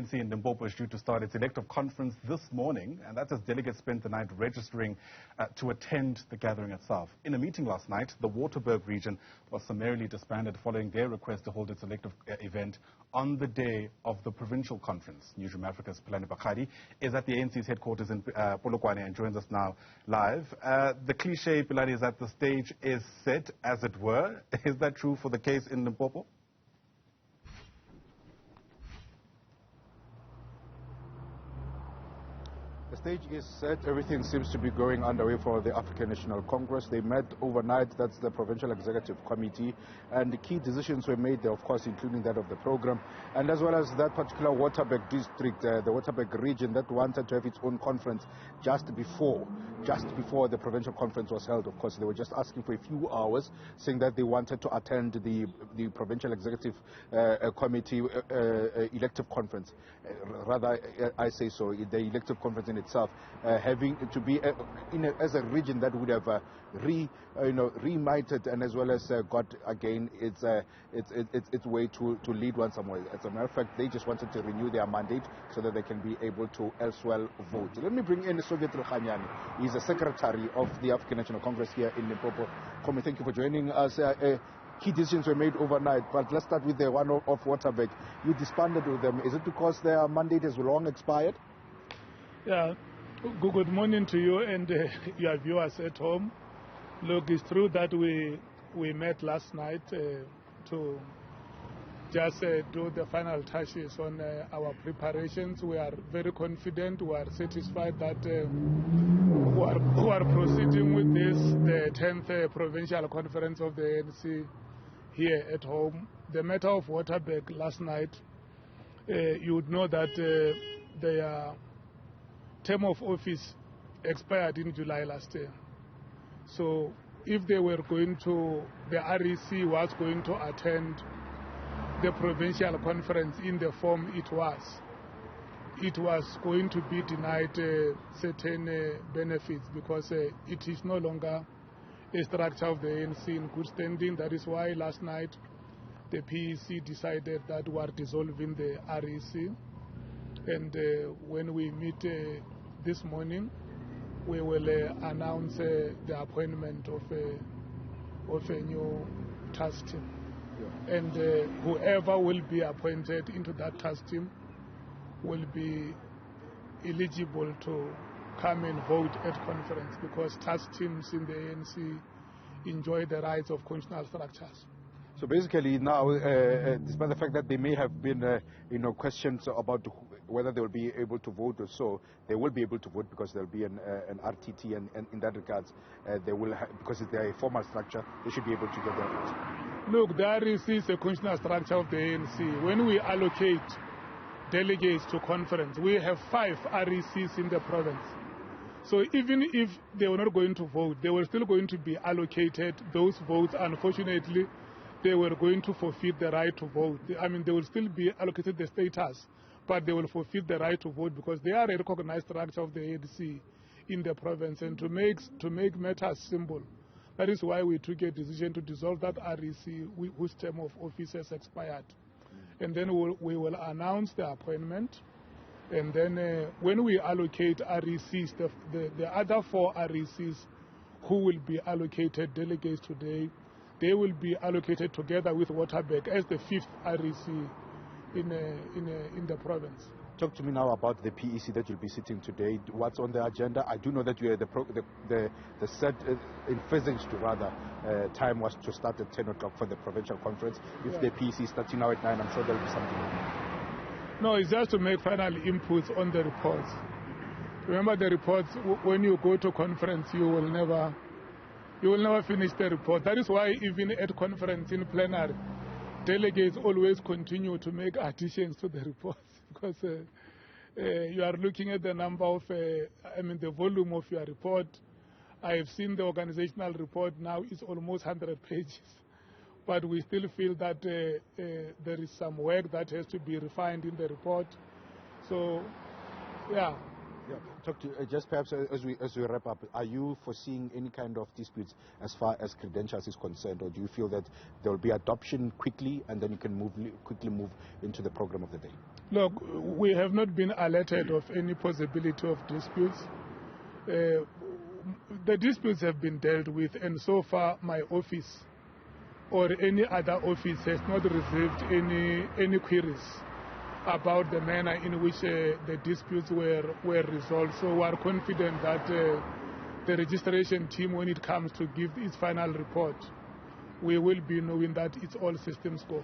ANC in Limpopo is due to start its elective conference this morning, and that's as delegates spent the night registering to attend the gathering itself. In a meeting last night, the Waterberg region was summarily disbanded following their request to hold its elective event on the day of the provincial conference. Newzroom Afrika's Pelane Phakgadi is at the ANC's headquarters in Polokwane and joins us now live. The cliche, Pelane, is that the stage is set, as it were. Is that true for the case in Limpopo? The stage is set. Everything seems to be going underway for the African National Congress. They met overnight. That's the Provincial Executive Committee. And the key decisions were made there, of course, including that of the program. And as well as that particular Waterberg district, the Waterberg region that wanted to have its own conference just before the provincial conference was held. Of course, they were just asking for a few hours, saying that they wanted to attend the Provincial Executive Committee elective conference. Rather, I say so, the elective conference in itself, having to be as a region that would have reunited and as well as got again its way to lead one somewhere. As a matter of fact, they just wanted to renew their mandate so that they can be able to elsewhere vote. Let me bring in Soviet Rukhanyani. He's the secretary of the African National Congress here in Limpopo. Komi, thank you for joining us. Key decisions were made overnight, but let's start with the one of Waterberg. You disbanded with them. Is it because their mandate has long expired? Yeah, good morning to you and your viewers at home. Look, it's true that we met last night to just do the final touches on our preparations. We are very confident, we are satisfied that we are proceeding with this, the 10th provincial conference of the ANC here at home. The matter of Waterberg last night, you would know that their term of office expired in July last year. So if they were going to, the REC was going to attend the provincial conference in the form it was going to be denied certain benefits because it is no longer a structure of the ANC in good standing. That is why last night the PEC decided that we are dissolving the REC. And when we meet this morning, we will announce the appointment of a new task team. Yeah. And whoever will be appointed into that task team will be eligible to come and vote at conference because task teams in the ANC enjoy the rights of constitutional structures. So basically now, despite the fact that there may have been questions about whether they will be able to vote or so, they will be able to vote because there will be an RTT, and in that regards, they will because it's a formal structure, they should be able to get their vote. Look, the REC is a constitutional structure of the ANC. When we allocate delegates to conference, we have 5 RECs in the province. So even if they were not going to vote, they were still going to be allocated those votes. Unfortunately, they were going to forfeit the right to vote. I mean, they will still be allocated the status, but they will forfeit the right to vote because they are a recognized structure of the ANC in the province. And to make matters simple, that is why we took a decision to dissolve that REC whose term of office has expired. And then we will announce the appointment. And then when we allocate RECs, the other 4 RECs who will be allocated delegates today, they will be allocated together with Waterberg as the 5th REC in the province. Talk to me now about the PEC that you'll be sitting today. What's on the agenda? I do know that you the set envisaged rather time was to start at 10 o'clock for the provincial conference. If the PEC is starting now at 9, I'm sure there'll be something. No, it's just to make final inputs on the reports. Remember the reports, when you go to conference, you will never finish the report. That is why even at conference in plenary, delegates always continue to make additions to the reports because you are looking at the number of, the volume of your report. I have seen the organizational report now is almost 100 pages. But we still feel that there is some work that has to be refined in the report. So, yeah. Talk to just perhaps as we wrap up. Are you foreseeing any kind of disputes as far as credentials is concerned, or do you feel that there will be adoption quickly and then you can quickly move into the program of the day? Look, we have not been alerted of any possibility of disputes. The disputes have been dealt with, and so far my office or any other office has not received any queries about the manner in which the disputes were resolved. So we are confident that the registration team, when it comes to give its final report, we will be knowing that it's all systems go.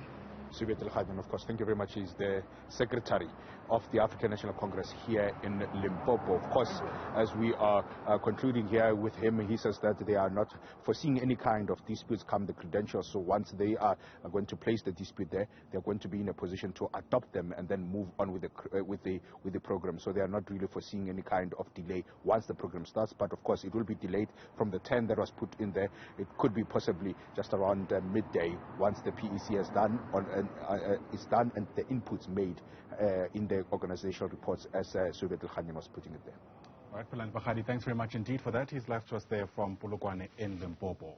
Phakgadi, of course, thank you very much. He's the secretary of the African National Congress here in Limpopo. Of course, as we are concluding here with him, he says that they are not foreseeing any kind of disputes come the credentials. So once they are going to place the dispute there, they're going to be in a position to adopt them and then move on with the program. So they are not really foreseeing any kind of delay once the program starts. But of course, it will be delayed from the 10 that was put in there. It could be possibly just around midday once the PEC is done and the inputs made in the organizational reports, as Phakgadi was putting it there. All right, Phakgadi, thanks very much indeed for that. He's live to us there from Polokwane in Limpopo.